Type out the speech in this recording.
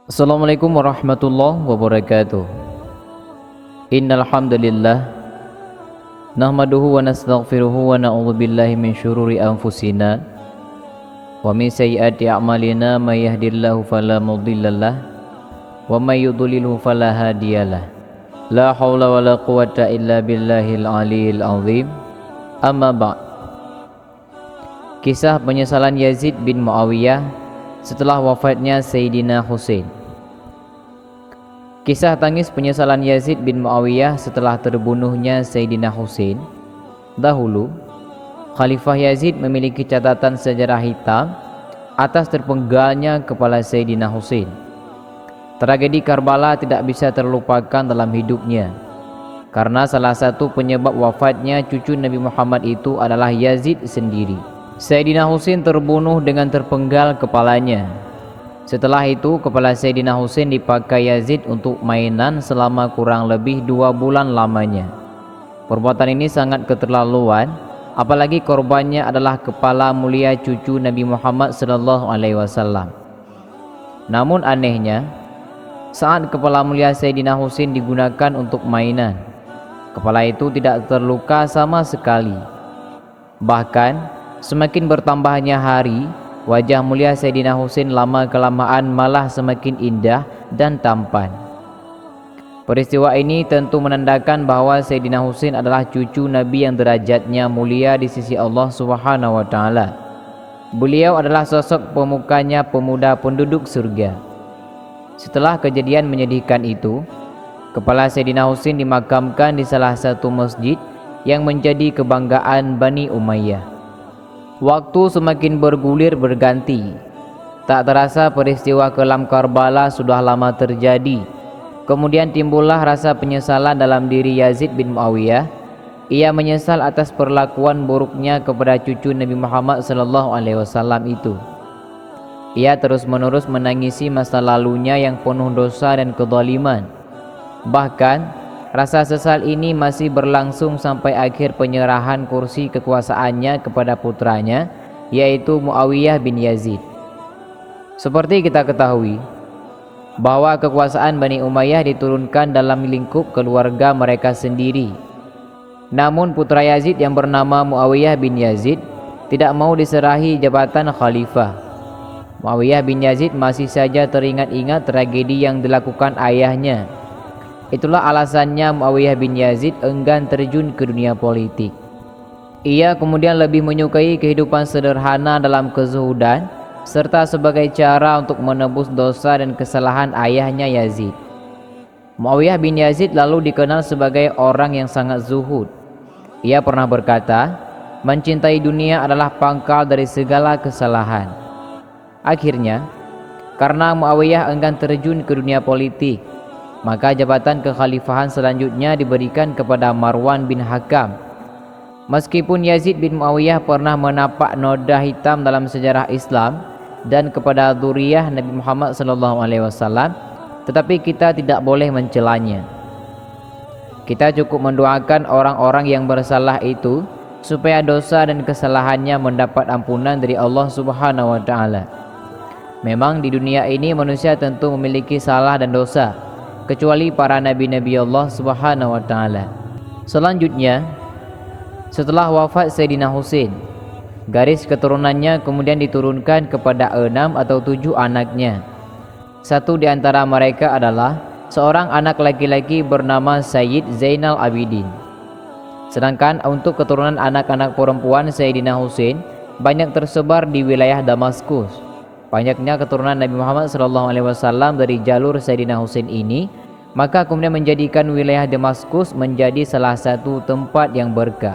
Assalamualaikum warahmatullahi wabarakatuh. Innal hamdalillah nahmaduhu wa nastaghfiruhu wa na'udzu billahi min syururi anfusina wa min sayyiati a'malina may yahdihillahu fala mudhillalah wa may yudlilhu fala hadiyalah. La haula wala quwwata illa billahil aliyil azim. Amma ba'd. Kisah penyesalan Yazid bin Muawiyah setelah wafatnya Sayyidina Husain. Kisah tangis penyesalan Yazid bin Muawiyah setelah terbunuhnya Sayyidina Husain. Dahulu, Khalifah Yazid memiliki catatan sejarah hitam atas terpenggalnya kepala Sayyidina Husain. Tragedi Karbala tidak bisa terlupakan dalam hidupnya, karena salah satu penyebab wafatnya cucu Nabi Muhammad itu adalah Yazid sendiri. Sayyidina Husain terbunuh dengan terpenggal kepalanya. Setelah itu, kepala Sayyidina Husain dipakai Yazid untuk mainan selama kurang lebih 2 bulan lamanya. Perbuatan ini sangat keterlaluan, apalagi korbannya adalah kepala mulia cucu Nabi Muhammad SAW. Namun anehnya, saat kepala mulia Sayyidina Husain digunakan untuk mainan, kepala itu tidak terluka sama sekali. Bahkan, semakin bertambahnya hari, wajah mulia Sayyidina Husain lama-kelamaan malah semakin indah dan tampan. Peristiwa ini tentu menandakan bahwa Sayyidina Husain adalah cucu Nabi yang derajatnya mulia di sisi Allah Subhanahu wa taala. Beliau adalah sosok pemukanya pemuda penduduk surga. Setelah kejadian menyedihkan itu, kepala Sayyidina Husain dimakamkan di salah satu masjid yang menjadi kebanggaan Bani Umayyah. Waktu semakin bergulir berganti. Tak terasa peristiwa kelam Karbala sudah lama terjadi. Kemudian timbullah rasa penyesalan dalam diri Yazid bin Muawiyah. Ia menyesal atas perlakuan buruknya kepada cucu Nabi Muhammad SAW itu. Ia terus-menerus menangisi masa lalunya yang penuh dosa dan kezaliman. Bahkan rasa sesal ini masih berlangsung sampai akhir penyerahan kursi kekuasaannya kepada putranya, yaitu Muawiyah bin Yazid. Seperti kita ketahui, bahwa kekuasaan Bani Umayyah diturunkan dalam lingkup keluarga mereka sendiri. Namun putra Yazid yang bernama Muawiyah bin Yazid tidak mau diserahi jabatan khalifah. Muawiyah bin Yazid masih saja teringat-ingat tragedi yang dilakukan ayahnya. Itulah alasannya Muawiyah bin Yazid enggan terjun ke dunia politik. Ia kemudian lebih menyukai kehidupan sederhana dalam kezuhudan, serta sebagai cara untuk menebus dosa dan kesalahan ayahnya Yazid. Muawiyah bin Yazid lalu dikenal sebagai orang yang sangat zuhud. Ia pernah berkata, mencintai dunia adalah pangkal dari segala kesalahan. Akhirnya, karena Muawiyah enggan terjun ke dunia politik, maka jabatan kekhalifahan selanjutnya diberikan kepada Marwan bin Hakam. Meskipun Yazid bin Muawiyah pernah menapak noda hitam dalam sejarah Islam dan kepada dzurriyyah Nabi Muhammad SAW, tetapi kita tidak boleh mencelanya. Kita cukup mendoakan orang-orang yang bersalah itu supaya dosa dan kesalahannya mendapat ampunan dari Allah Subhanahu wa taala. Memang di dunia ini manusia tentu memiliki salah dan dosa, kecuali para nabi-nabi Allah Subhanahu wa taala. Selanjutnya, setelah wafat Sayyidina Husain, garis keturunannya kemudian diturunkan kepada 6 atau 7 anaknya. Satu di antara mereka adalah seorang anak laki-laki bernama Sayyid Zainal Abidin. Sedangkan untuk keturunan anak-anak perempuan Sayyidina Husain banyak tersebar di wilayah Damaskus. Banyaknya keturunan Nabi Muhammad SAW dari jalur Sayyidina Husain ini, maka kemudian menjadikan wilayah Damaskus menjadi salah satu tempat yang berkah.